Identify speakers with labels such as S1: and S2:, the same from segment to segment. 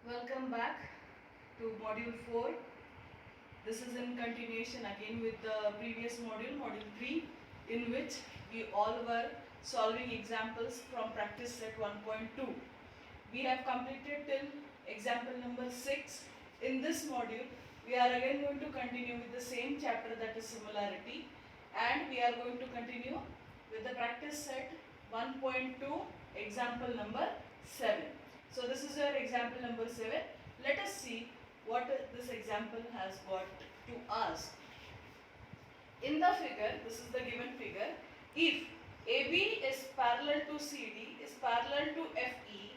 S1: Welcome back to module 4. This is in continuation again with the previous module, module 3, in which we all were solving examples from practice set 1.2. We have completed till example number 6. In this module, we are again going to continue with the same chapter, that is similarity, and we are going to continue with the practice set 1.2, example number 7. So this is your example number 7. Let us see what this example has got to us. In the figure, this is the given figure, if AB is parallel to CD is parallel to FE,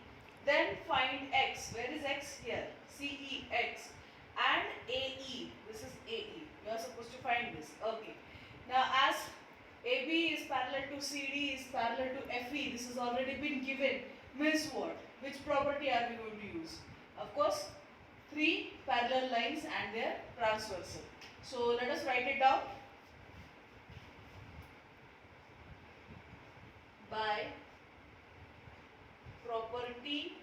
S1: then find X. Where is X? Here. CEX and AE. This is AE. You are supposed to find this. Okay. Now as AB is parallel to CD is parallel to FE, this has already been given. Means what? Which property are we going to use? Of course, three parallel lines and their transversal. So let us write it down. By property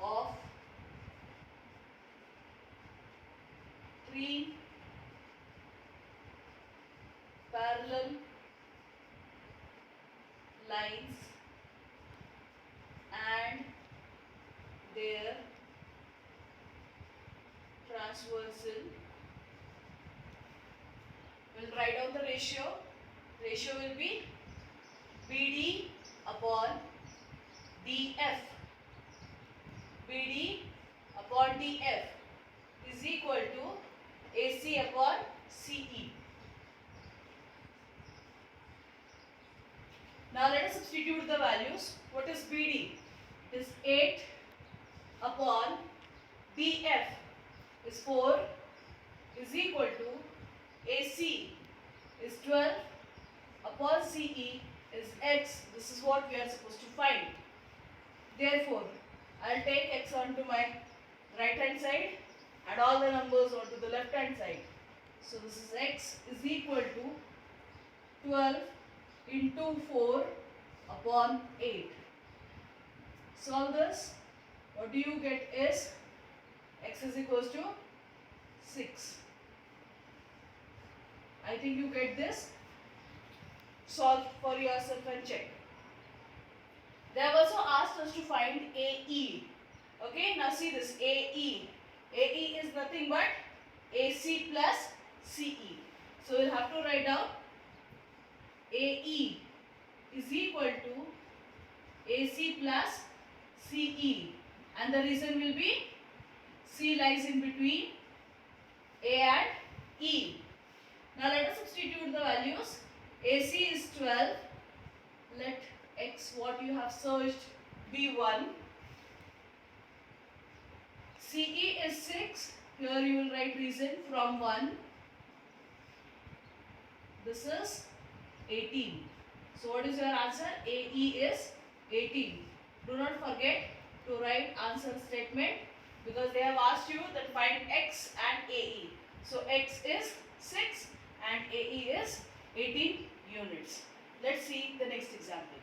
S1: of three parallel lines and their transversal. We'll write down the ratio. Ratio will be BD upon DF. BD upon DF is equal to AC upon CE. Now let us substitute the values. What is BD? It is 8 upon DF is 4 is equal to AC is 12 upon CE is X. This is what we are supposed to find. Therefore, I will take X onto my right hand side and all the numbers onto the left hand side. So this is X is equal to 12 into 4 upon 8. Solve this. What do you get is X is equals to 6. I think you get this. Solve for yourself and check. They have also asked us to find AE. Okay, now see this AE. AE is nothing but AC plus CE. So we'll have to write down AE is equal to AC plus CE, and the reason will be C lies in between A and E. Now let us substitute the values. AC is 12. Let X, what you have searched, be 1. CE is 6. Here you will write reason from 1. This is 18. So what is your answer? AE is 18. Do not forget to write answer statement, because they have asked you that find X and AE. So X is 6 and AE is 18 units. Let's see the next example.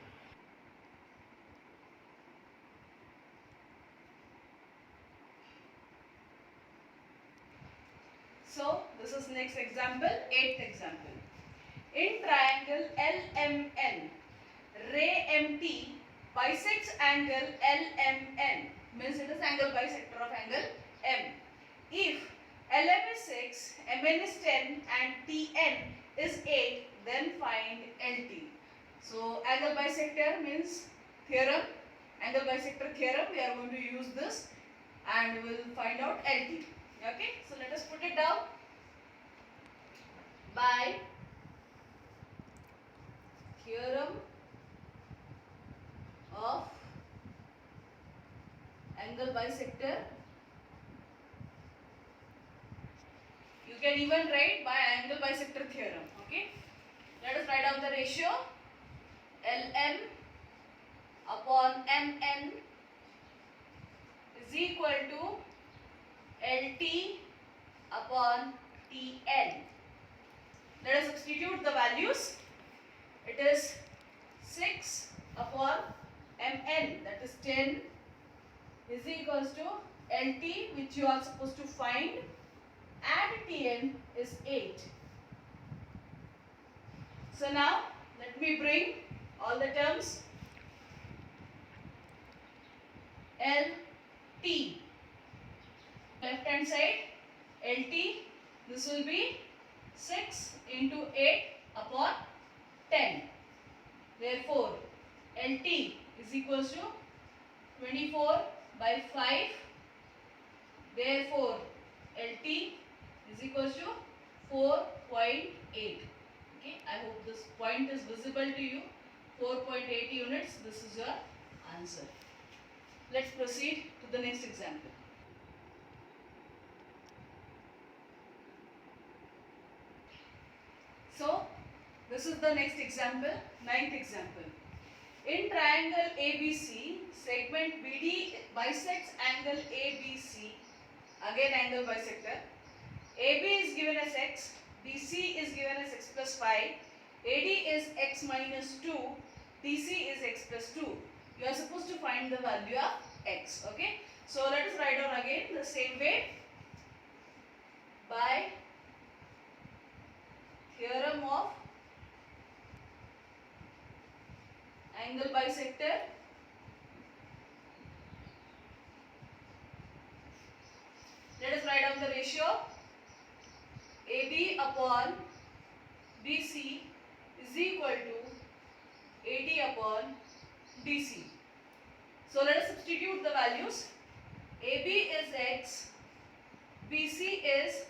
S1: So this is next example, 8th example. In triangle LMN, ray MT bisects angle LMN, means it is angle bisector of angle M. If LM is 6, MN is 10 and TN is 8, then find LT. So angle bisector means theorem, angle bisector theorem, we are going to use this and we will find out LT. Okay, so let us put it down. By theorem of angle bisector, you can even write by angle bisector theorem. Okay, let us write down the ratio. LM upon MN is equal to LT upon TN. Let us substitute the values. It is 6 upon mn, that is 10, is equals to LT, which you are supposed to find, and TN is 8. So now let me bring all the terms. LT, left hand side, LT, this will be 6 into 8 upon 10. Therefore, LT is equals to 24 by 5. Therefore, LT is equals to 4.8. Okay, I hope this point is visible to you. 4.8 units, this is your answer. Let's proceed to the next example. So, this is the next example, ninth example. In triangle ABC, segment BD bisects angle ABC, again angle bisector. AB is given as x, BC is given as x plus 5, AD is x minus 2, DC is x plus 2. You are supposed to find the value of x. Okay. So let us write down again the same way. By theorem of angle bisector, let us write down the ratio. AB upon BC is equal to AD upon DC. So let us substitute the values. AB is x, BC is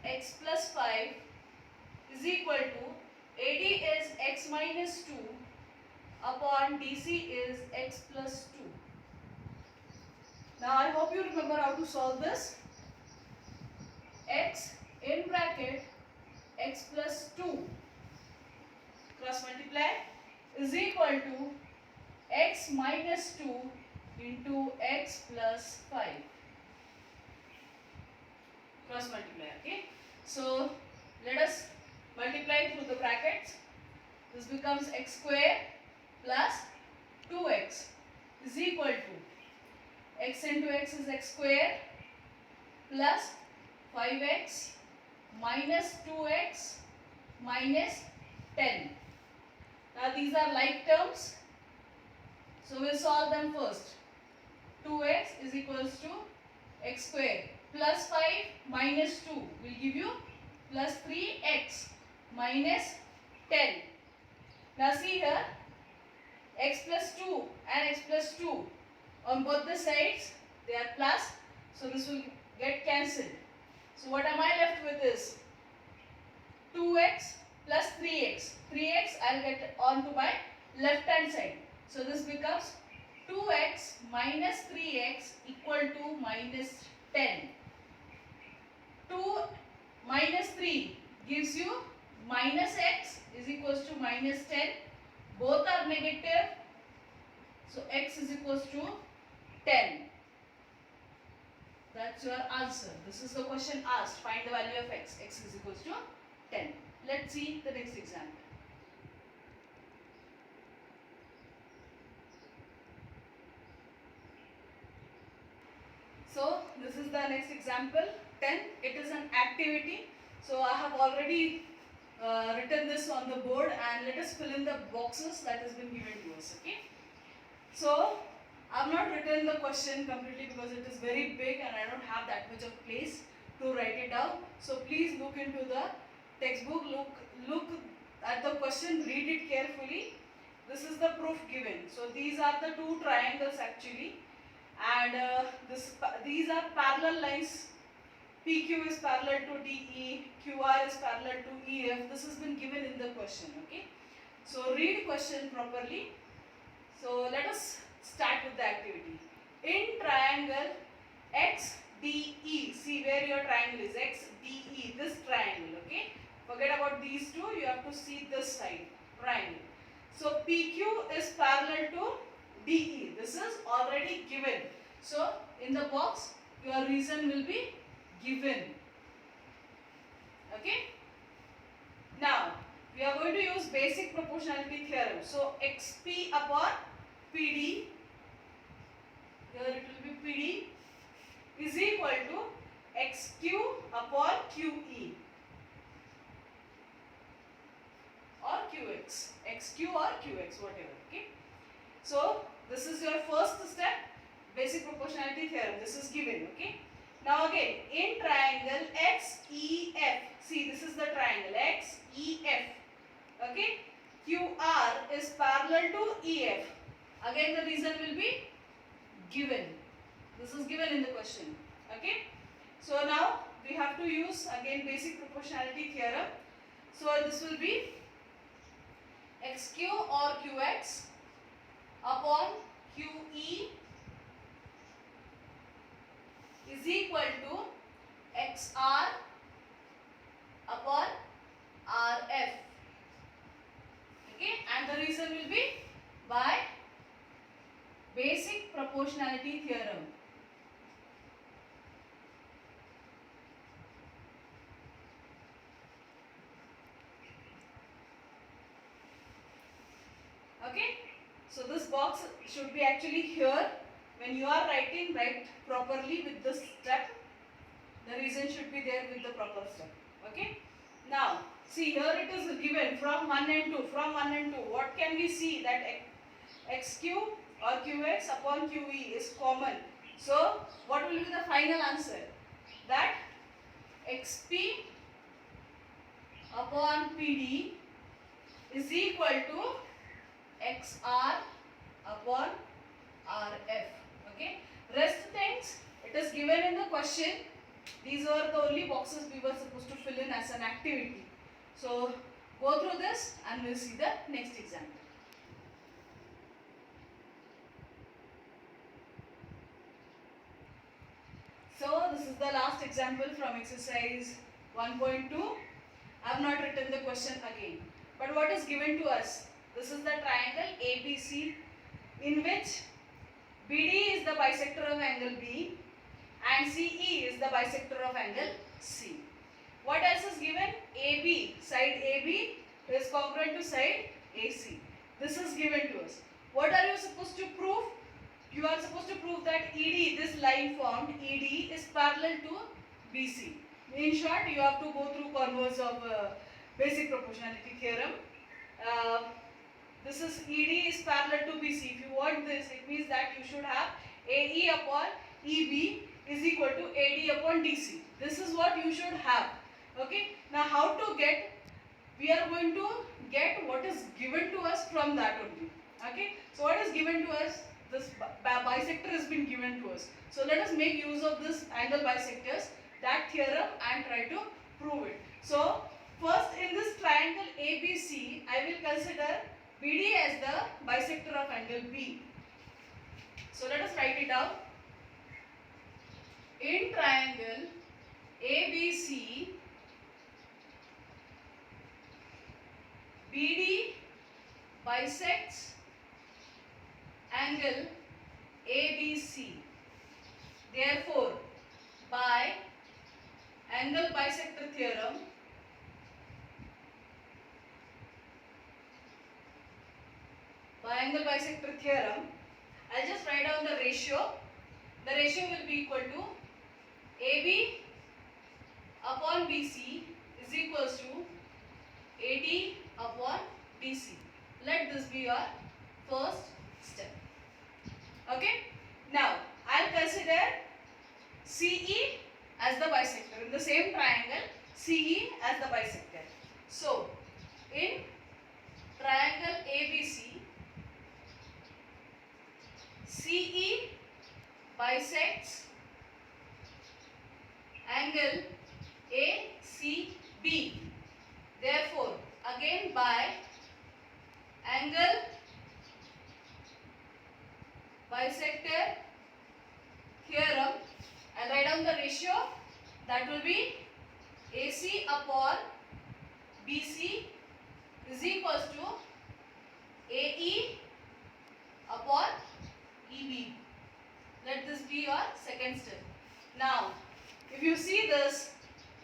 S1: x plus 5 is equal to AD is x minus 2 upon DC is x plus 2. Now I hope you remember how to solve this. X in bracket x plus 2 cross multiply is equal to x minus 2 into x plus 5 cross multiply. Okay, so let us multiply through the brackets. This becomes x square plus 2x is equal to x into x is x square plus 5x minus 2x minus 10. Now these are like terms, so we'll solve them first. 2x is equals to x square plus 5 minus 2 will give you plus 3x minus 10. Now see here, x plus 2 and x plus 2 on both the sides they are plus, so this will get cancelled. So what am I left with is 2x plus 3x. 3x I'll get onto my left hand side. So this becomes 2x minus 3x equal to minus 10. 2 minus 3 gives you minus x is equals to minus 10. Both are negative. So x is equals to 10. That's your answer. This is the question asked. Find the value of x. X is equals to 10. Let's see the next example. So this is the next example 10. It is an activity. So I have already written this on the board, and let us fill in the boxes that has been given to us. Okay. So I have not written the question completely because it is very big and I don't have that much of place to write it down. So please look into the textbook, look at the question, read it carefully. This is the proof given. So these are the two triangles actually, and these are parallel lines. PQ is parallel to DE, QR is parallel to EF. This has been given in the question. Okay. So read question properly. So let us start with the activity. In triangle XDE, see where your triangle is, XDE, this triangle. Okay. Forget about these two, you have to see this side, triangle. So PQ is parallel to DE. This is already given. So in the box your reason will be given. Okay. Now we are going to use basic proportionality theorem. So XP upon PD, here it will be qx, whatever. Okay. So this is your first step, basic proportionality theorem. This is given. Okay. Now again, in triangle XEF, see this is the triangle XEF. Okay. QR is parallel to EF. Again the reason will be given. This is given in the question. Okay. So now we have to use again basic proportionality theorem. So this will be XQ or QX upon QE is equal to XR upon RF. Okay, and the reason will be by basic proportionality theorem. Okay, so this box should be actually here. When you are writing, write properly with this step. The reason should be there with the proper step. Okay. Now, see here it is given from 1 and 2. From 1 and 2, what can we see? That XQ or QX upon QE is common. So, what will be the final answer? That XP upon PD is equal to XR upon RF. Okay. Rest things it is given in the question. These are the only boxes we were supposed to fill in as an activity. So go through this and we'll see the next example. So this is the last example from exercise 1.2. I have not written the question again. But what is given to us? This is the triangle ABC in which BD is the bisector of angle B and CE is the bisector of angle C. What else is given? AB, side AB is congruent to side AC. This is given to us. What are you supposed to prove? You are supposed to prove that ED, this line formed, ED is parallel to BC. In short, you have to go through converse of basic proportionality theorem. This is ED is parallel to BC. If you want this, it means that you should have AE upon EB is equal to AD upon DC. This is what you should have. Okay. Now how to get? We are going to get what is given to us from that only. Okay. So what is given to us? This bisector has been given to us. So let us make use of this angle bisectors, that theorem, and try to prove it. So first in this triangle ABC, I will consider BD as the bisector of angle B. So let us write it down. In triangle ABC, BD bisects angle ABC. Therefore, by angle bisector theorem, I'll just write down the ratio. The ratio will be equal to AB upon BC is equals to AD upon DC. Let this be your first step. Okay. Now, I'll consider CE as the bisector. In the same triangle, CE as the bisector. So, in triangle ABC, CE bisects angle ACB. Therefore, again by angle bisector theorem, I'll write down the ratio. That will be AC upon BC is equals to AE upon EB. Let this be your second step. Now, if you see this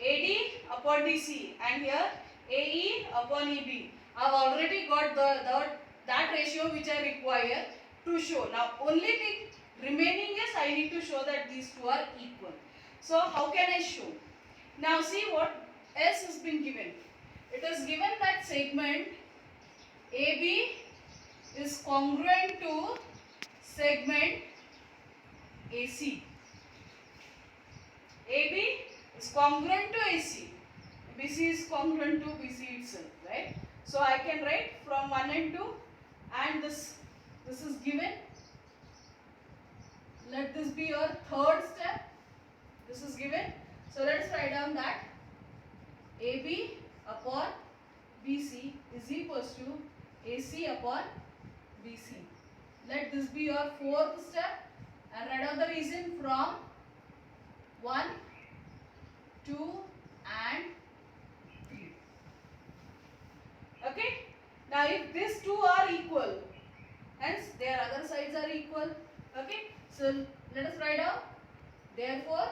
S1: AD upon DC and here AE upon EB, I have already got that ratio which I require to show. Now, only thing remaining is I need to show that these two are equal. So, how can I show? Now, see what else has been given. It is given that segment AB is congruent to segment AC. AB is congruent to AC. BC is congruent to BC itself, right? So I can write from 1 and 2, and this is given. Let this be your third step. This is given. So let's write down that AB upon BC is equals to AC upon BC. Let this be your fourth step, and write down the reason from 1, 2 and 3. Okay. Now if these two are equal, hence their other sides are equal. Okay. So let us write down. Therefore,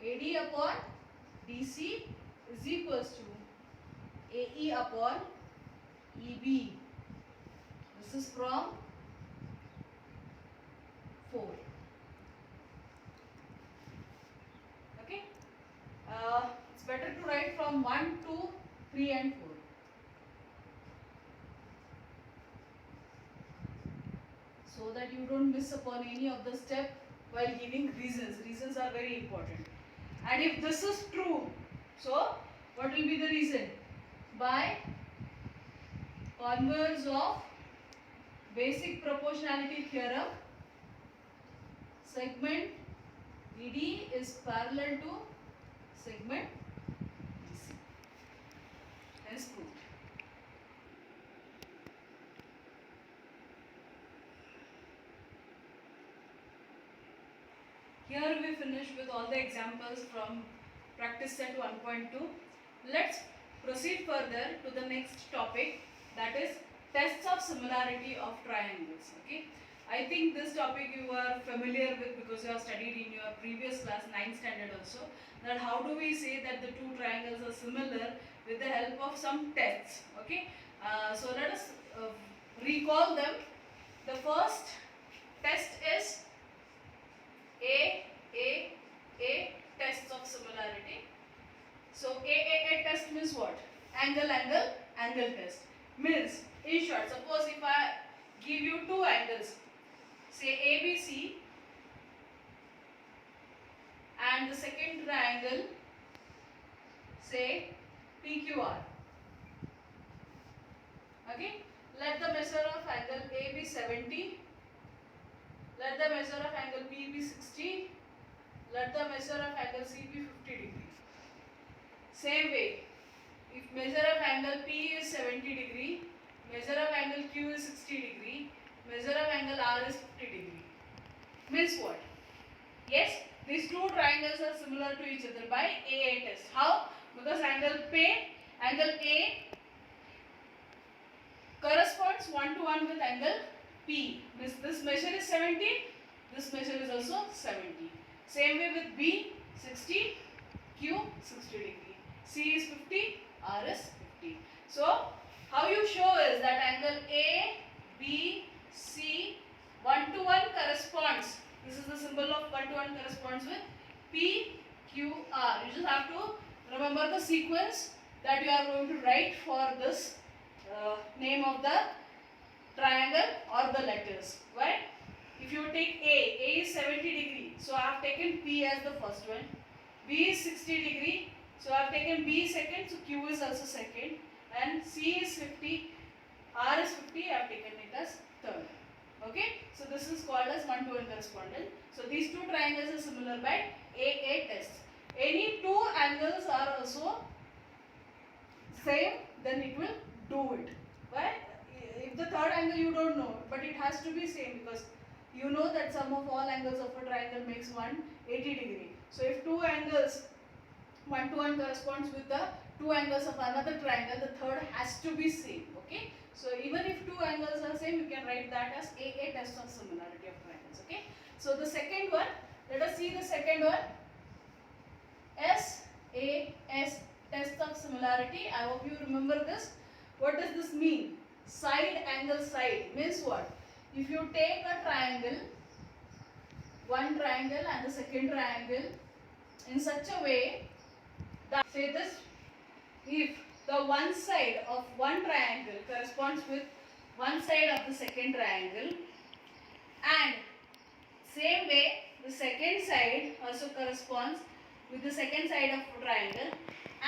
S1: AD upon DC is equals to AE upon EB. This is from 4. Okay. It's better to write from 1, 2, 3 and 4. So that you don't miss upon any of the step while giving reasons. Reasons are very important. And if this is true, so what will be the reason? By converse of basic proportionality theorem, segment BD is parallel to segment BC. Hence proved. Here we finish with all the examples from practice set 1.2. Let's proceed further to the next topic, that is tests of similarity of triangles. Okay, I think this topic you are familiar with because you have studied in your previous class 9th standard also, that how do we say that the two triangles are similar with the help of some tests. Okay, so let us recall them. The first test is A tests of similarity. So A test means what? Angle test. Means, in short, suppose if I give you two angles, say ABC, and the second triangle, say PQR. Okay? Let the measure of angle A be 70. Let the measure of angle B be 60. Let the measure of angle C be 50 degree. Same way, if measure of angle P is 70 degree, measure of angle Q is 60 degree, measure of angle R is 50 degree. Means what? Yes, these two triangles are similar to each other by AA test. How? Because angle A corresponds 1 to 1 with angle P. Means this measure is 70, this measure is also 70. Same way with B, 60, Q, 60 degree. C is 50, R is 50. So, how you show is that angle A, B, C, 1 to 1 corresponds. This is the symbol of 1 to 1 corresponds with P, Q, R. You just have to remember the sequence that you are going to write for this name of the triangle or the letters. Why? If you take A is 70 degree, so I have taken P as the first one. B is 60 degree, so I have taken B second, so Q is also second. And C is 50, R is 50, I have taken it as third. Okay, so this is called as 1 to 1 correspondence. So these two triangles are similar by AA test. Any two angles are also same, then it will do it. Why? If the third angle you don't know, but it has to be same, because you know that sum of all angles of a triangle makes 180 degree. So if two angles 1 to 1 corresponds with the two angles of another triangle, the third has to be same. Okay, so even if two angles are same, you can write that as AA test of similarity of triangles. Okay, so the second one, let us see the second one, SAS test of similarity. I hope you remember this. What does this mean? Side angle side means what? If you take a triangle, one triangle and the second triangle in such a way that, say this, if the one side of one triangle corresponds with one side of the second triangle, and same way the second side also corresponds with the second side of triangle,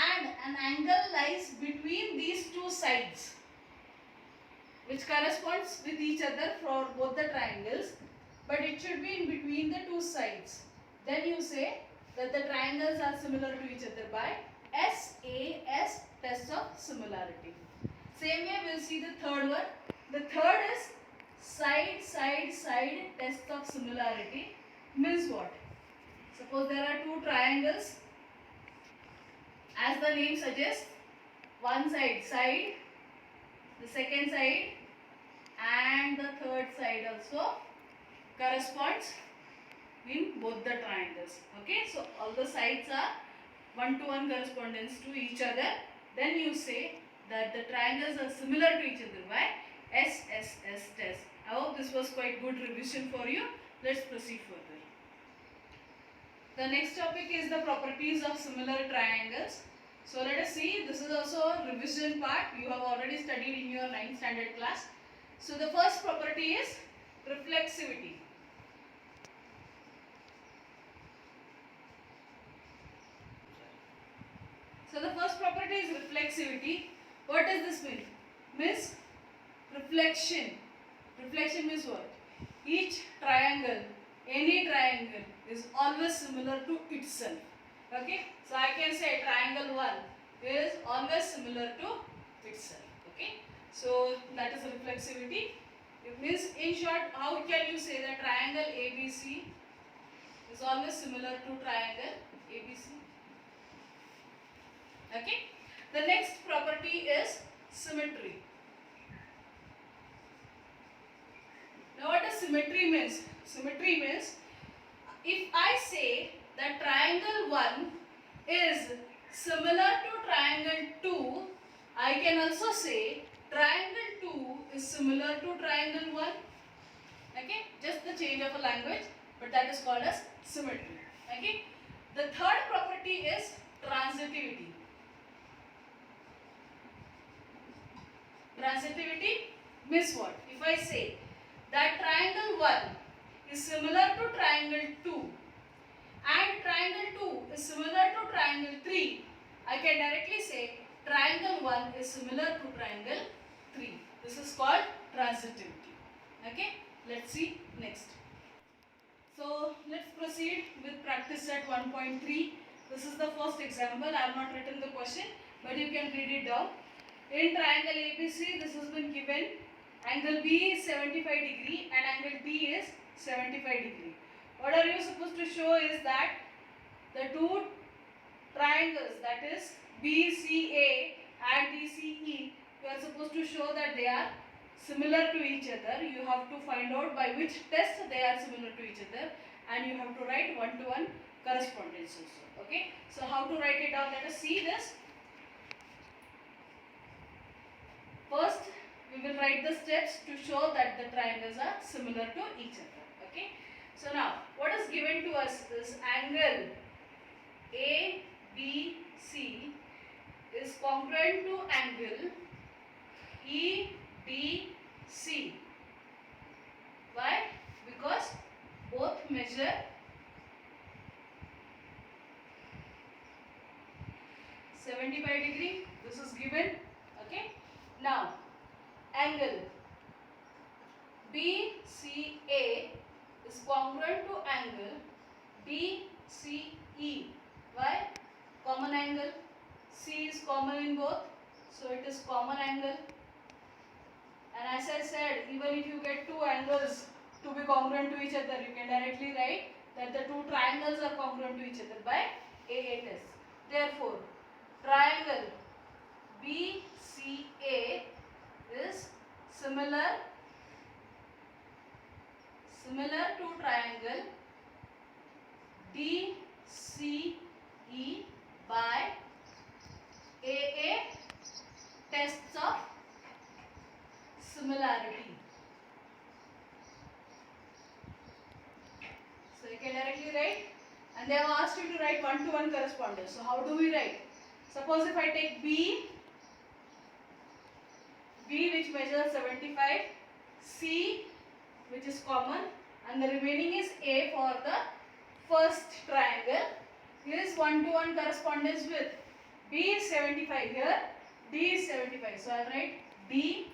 S1: and an angle lies between these two sides which corresponds with each other for both the triangles, but it should be in between the two sides. Then you say that the triangles are similar to each other by SAS, test of similarity. Same way we will see the third one. The third is side test of similarity. Means what? Suppose there are two triangles, as the name suggests, one side, the second side, and the third side also corresponds in both the triangles. Okay, so all the sides are one-to-one correspondence to each other. Then you say that the triangles are similar to each other by SSS test. I hope this was quite good revision for you. Let's proceed further. The next topic is the properties of similar triangles. So let us see, this is also a revision part. You have already studied in your 9th standard class. So the first property is reflexivity. So the first property is reflexivity. What does this mean? Means reflection. Reflection means what? Each triangle, any triangle is always similar to itself. Okay. So I can say triangle 1 is always similar to itself. Okay. So that is reflexivity. It means, in short, how can you say that triangle ABC is always similar to triangle ABC? Okay. The next property is symmetry. Now what does symmetry means? Symmetry means, if I say that triangle 1 is similar to triangle 2, I can also say triangle 2 is similar to triangle 1. Okay, just the change of a language, but that is called as symmetry. Okay. The third property is transitivity. Transitivity means what? If I say that triangle 1 is similar to triangle 2 and triangle 2 is similar to triangle 3, I can directly say triangle 1 is similar to triangle 3. This is called transitivity. Okay, let's see next. So let's proceed with practice set 1.3. This is the first example. I have not written the question, but you can read it down. In triangle ABC, this has been given. Angle B is 75 degree and angle D is 75 degree. What are you supposed to show is that the two triangles, that is BCA and DCE, you are supposed to show that they are similar to each other. You have to find out by which test they are similar to each other, and you have to write one-to-one correspondence also. Okay. So how to write it down? Let us see this. First, we will write the steps to show that the triangles are similar to each other. Okay. So now, what is given to us is angle ABC is congruent to angle EDC. Why? Because both measure 75 degree. This is given. Okay. Now, angle BCA is congruent to angle DCE. Why? Common angle. C is common in both, so it is common angle. And as I said, even if you get two angles to be congruent to each other, you can directly write that the two triangles are congruent to each other by AA test. Therefore, triangle BCA is similar to triangle DCE by AA tests of similarity. So you can directly write, and they have asked you to write one-to-one correspondence. So how do we write? Suppose if I take B B which measures 75, C which is common, and the remaining is A for the first triangle. Is 1-to-1 correspondence with B is 75 here, D is 75. So I will write D.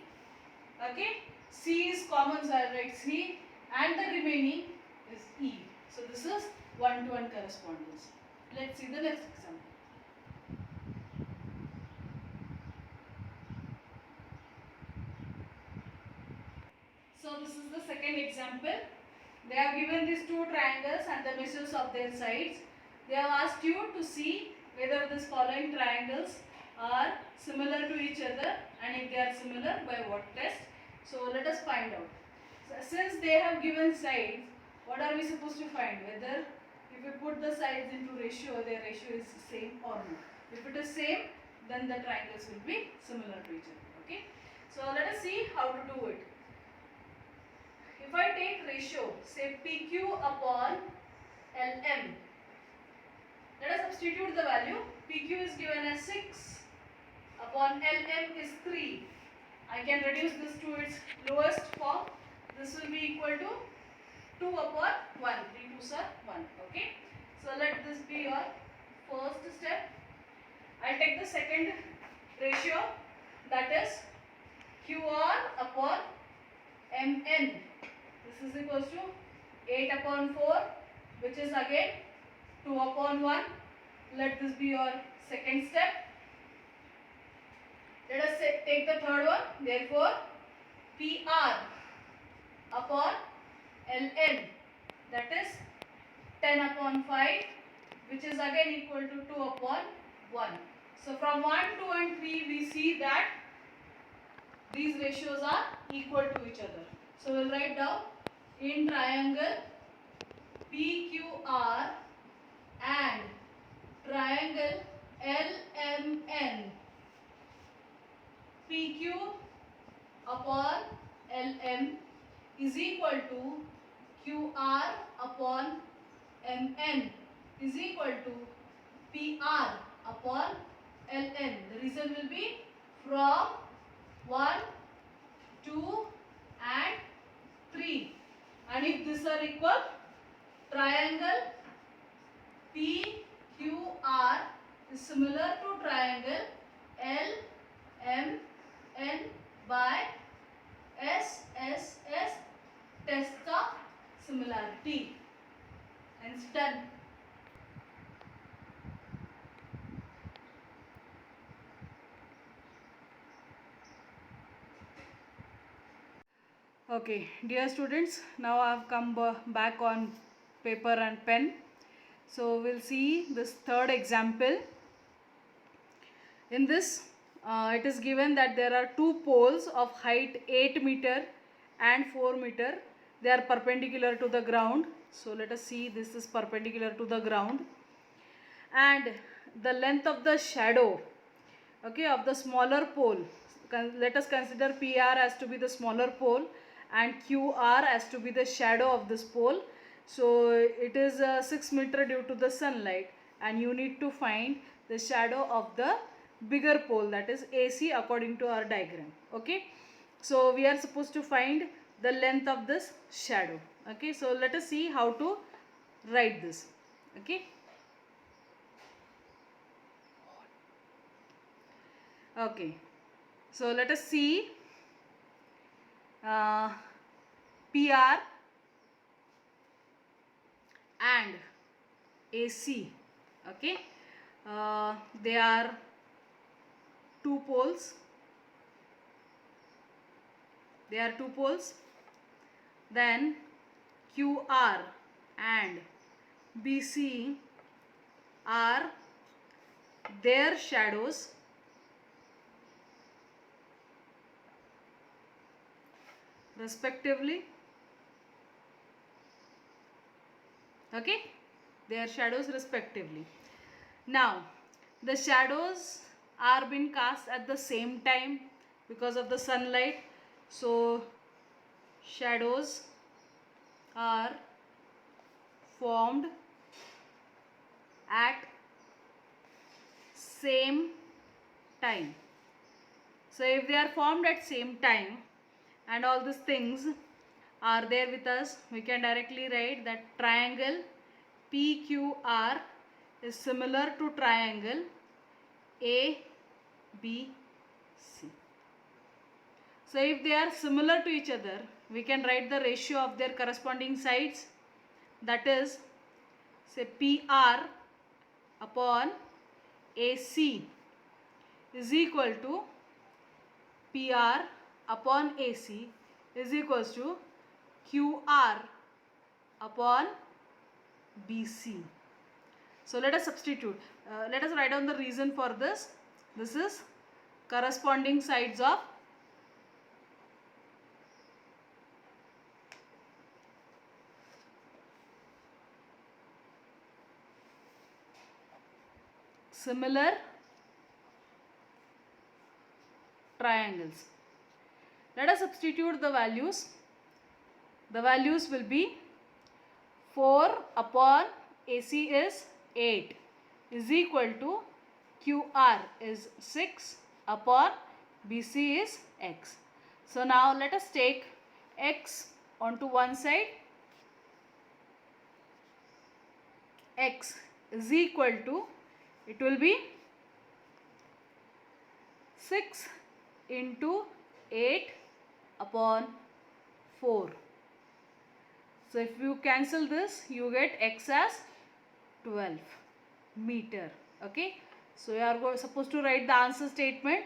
S1: Okay. C is common, so I will write C, and the remaining is E. So this is 1-to-1 correspondence. Let's see the next example. So this is the second example. They have given these two triangles and the measures of their sides. They have asked you to see whether these following triangles are similar to each other, and if they are similar, by what test. So let us find out. So since they have given sides, what are we supposed to find? Whether if we put the sides into ratio, their ratio is same or not. If it is same, then the triangles will be similar to each other. Okay. So let us see how to do it. If I take ratio, say PQ upon LM, let us substitute the value. PQ is given as 6 upon LM is 3. I can reduce this to its lowest form. This will be equal to 2 upon 1. 3 2s are 1. Okay. So let this be your first step. I will take the second ratio, that is QR upon MN. This is equals to 8 upon 4, which is again 2 upon 1. Let this be your second step. Let us take the third one. Therefore, PR upon LN, that is 10 upon 5, which is again equal to 2 upon 1. So from 1, 2 and 3 we see that these ratios are equal to each other. So we will write down in triangle PQR and triangle LMN, PQ upon LM is equal to QR upon MN is equal to PR upon LN. The reason will be from 1, 2 and 3, and if these are equal, triangle PQR is similar to triangle LMN by SSS, test of similarity. Hence done. Okay, dear students, now I have come back on paper and pen. So we'll see this third example. In this, it is given that there are two poles of height 8 meter and 4 meter. They are perpendicular to the ground. So let us see, this is perpendicular to the ground. And the length of the shadow, okay, of the smaller pole, let us consider PR as to be the smaller pole and QR as to be the shadow of this pole. So it is 6 meter due to the sunlight, and you need to find the shadow of the bigger pole, that is AC, according to our diagram. Okay, so we are supposed to find the length of this shadow. Okay, so let us see how to write this. Okay. Okay, so let us see PR and AC. Okay, they are two poles. They are two poles. Then QR and BC are their shadows respectively. Okay, their shadows respectively. Now the shadows are being cast at the same time because of the sunlight. So shadows are formed at same time. So if they are formed at same time and all these things are there with us, we can directly write that triangle PQR is similar to triangle ABC. So if they are similar to each other, we can write the ratio of their corresponding sides, that is, say PR upon AC is equal to PR upon AC is equals to QR upon BC. So let us substitute. Let us write down the reason for this. This is corresponding sides of similar triangles. Let us substitute the values. The values will be 4 upon AC is 8 is equal to QR is 6 upon BC is X. So now let us take X onto one side. X is equal to, it will be 6 into 8 upon 4. So if you cancel this, you get X as 12 meter. Okay. So you are supposed to write the answer statement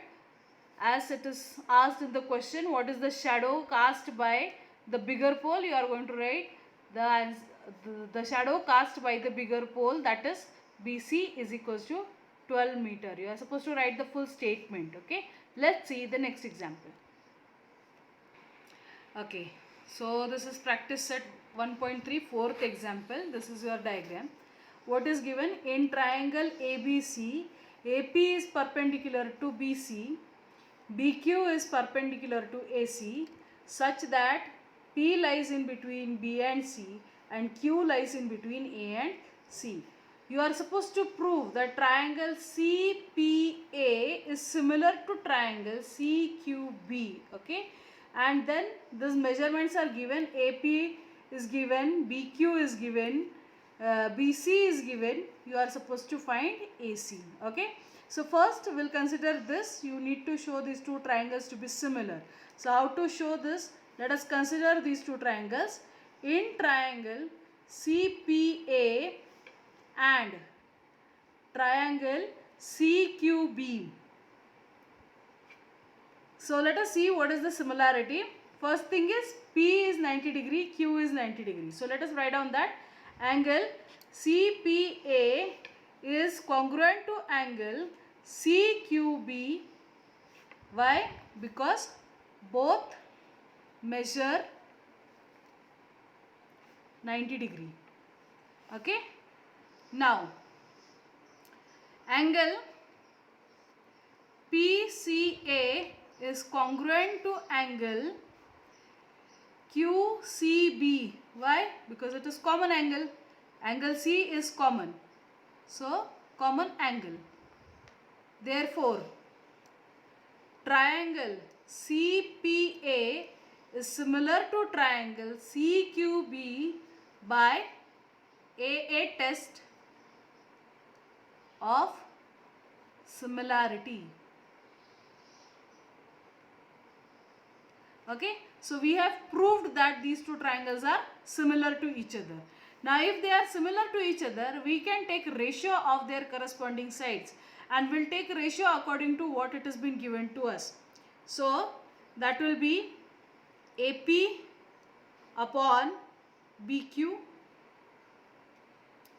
S1: as it is asked in the question. What is the shadow cast by the bigger pole? You are going to write the shadow cast by the bigger pole, that is BC is equals to 12 meter. You are supposed to write the full statement. Okay. Let's see the next example. Okay. So this is practice set 1.3, fourth example. This is your diagram. What is given? In triangle ABC, AP is perpendicular to BC, BQ is perpendicular to AC, such that P lies in between B and C and Q lies in between A and C. You are supposed to prove that triangle CPA is similar to triangle CQB. Okay. And then these measurements are given. AP is given, BQ is given, BC is given. You are supposed to find AC. Okay. So first we will consider this. You need to show these two triangles to be similar. So how to show this? Let us consider these two triangles. In triangle CPA and triangle CQB. So let us see what is the similarity. First thing is P is 90 degree, Q is 90 degree. So let us write down that angle CPA is congruent to angle CQB. Why? Because both measure 90 degree. Okay. Now angle PCA is congruent to angle QCB. Why? Because it is common angle. Angle C is common. So common angle. Therefore triangle CPA is similar to triangle CQB by AA test of similarity. Okay. So we have proved that these two triangles are similar to each other. Now if they are similar to each other, we can take ratio of their corresponding sides, and we'll take ratio according to what it has been given to us. So that will be AP upon BQ.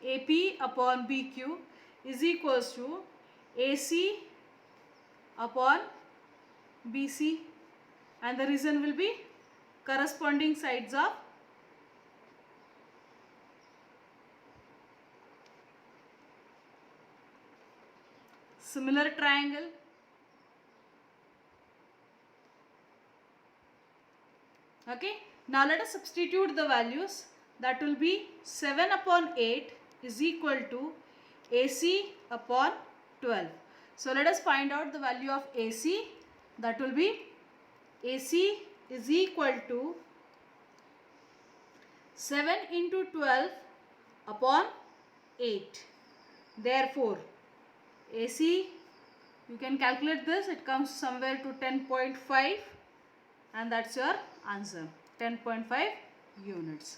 S1: AP upon BQ is equals to AC upon BC, and the reason will be corresponding sides of similar triangle. Okay. Now let us substitute the values. That will be 7 upon 8 is equal to AC upon 12. So let us find out the value of AC. That will be AC is equal to 7 into 12 upon 8. Therefore, AC, you can calculate this, it comes somewhere to 10.5, and that's your answer, 10.5 units.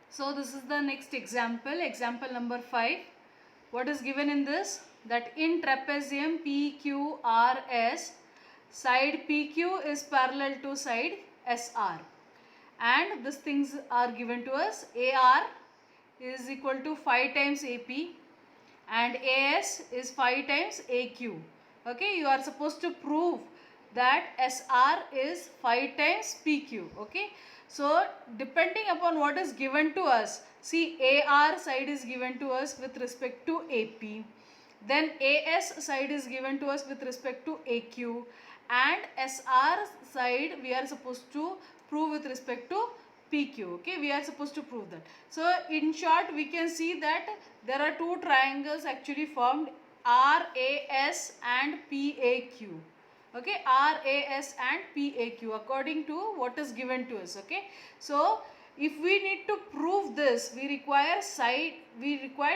S1: So this is the next example, example number 5. What is given in this? That in trapezium PQRS, side PQ is parallel to side SR, and these things are given to us. AR is equal to 5 times AP and AS is 5 times AQ. Okay, you are supposed to prove that SR is 5 times PQ. Okay, so depending upon what is given to us, see, AR side is given to us with respect to AP, then AS side is given to us with respect to AQ, and SR side we are supposed to prove with respect to PQ. Okay, we are supposed to prove that. So in short, we can see that there are two triangles actually formed, RAS and PAQ. Okay, RAS and PAQ according to what is given to us. Okay, so if we need to prove this, we require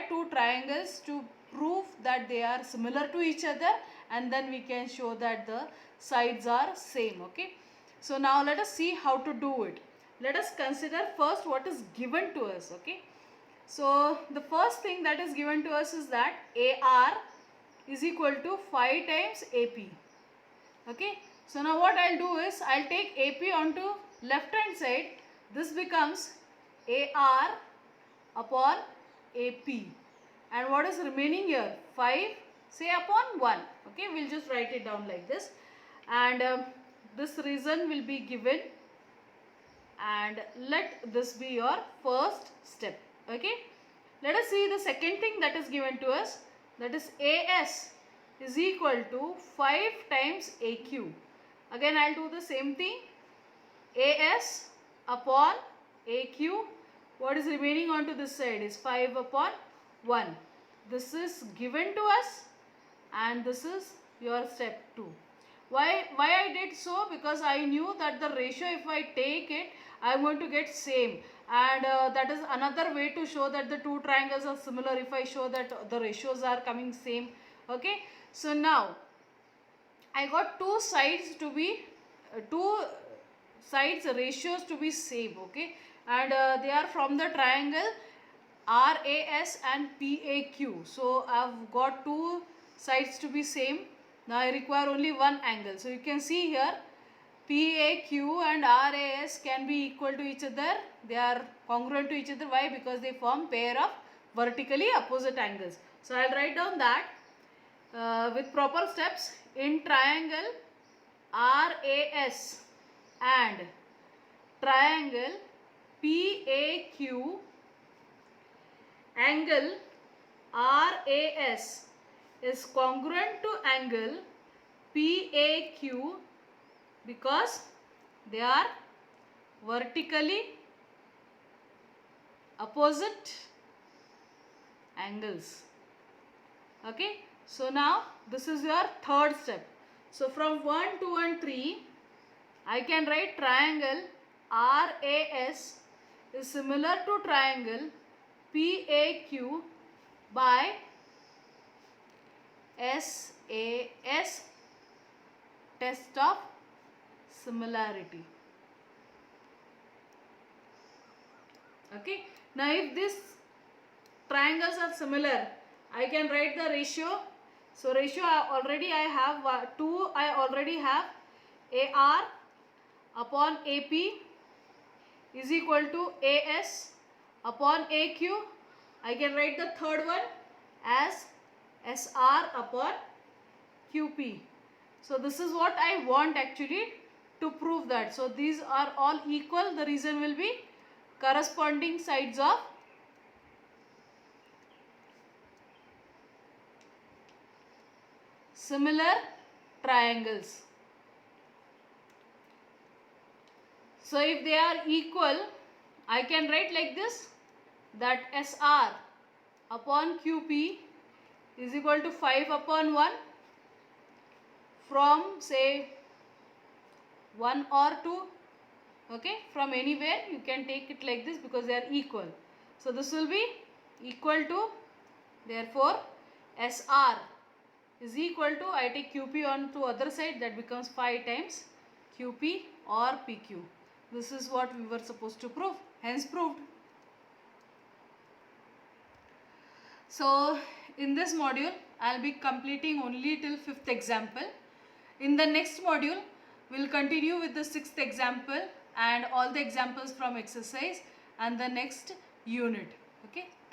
S1: two triangles to prove that they are similar to each other, and then we can show that the sides are same. Okay, so now let us see how to do it. Let us consider first what is given to us. Okay, so the first thing that is given to us is that AR is equal to 5 times AP. Okay, so now what I'll do is I'll take AP onto left hand side. This becomes AR upon AP, and what is remaining here? 5 say upon 1. Okay, we'll just write it down like this, and this reason will be given, and let this be your first step. Okay, let us see the second thing that is given to us, that is AS is equal to 5 times AQ. Again I'll do the same thing, AS upon AQ. What is remaining onto this side is 5 upon 1. This is given to us, and this is your step 2. Why I did so? Because I knew that the ratio, if I take it, I am going to get same, and that is another way to show that the two triangles are similar, if I show that the ratios are coming same. Okay, so now I got two sides ratios to be same. Okay, and they are from the triangle RAS and PAQ. So I have got two sides to be same. Now I require only one angle. So you can see here, PAQ and RAS can be equal to each other. They are congruent to each other. Why? Because they form pair of vertically opposite angles. So I'll write down that with proper steps. In triangle RAS and triangle PAQ, angle RAS is congruent to angle PAQ because they are vertically opposite angles. Okay, so now this is your third step. So from 1, 2 and 3 I can write triangle RAS is similar to triangle PAQ by SAS, test of similarity. Okay, now if these triangles are similar, I can write the ratio. So ratio I have 2, I already have AR upon AP is equal to AS upon AQ. I can write the third one as SR upon QP. So this is what I want actually to prove that. So these are all equal. The reason will be corresponding sides of similar triangles. So if they are equal, I can write like this, that SR upon QP is equal to 5 upon 1. from say 1 or 2. Okay, from anywhere you can take it like this because they are equal. So this will be equal to, therefore SR is equal to, I take QP on to other side, that becomes 5 times QP or PQ. This is what we were supposed to prove, hence proved. So in this module I will be completing only till 5th example. In the next module we will continue with the 6th example and all the examples from exercise and the next unit. Okay.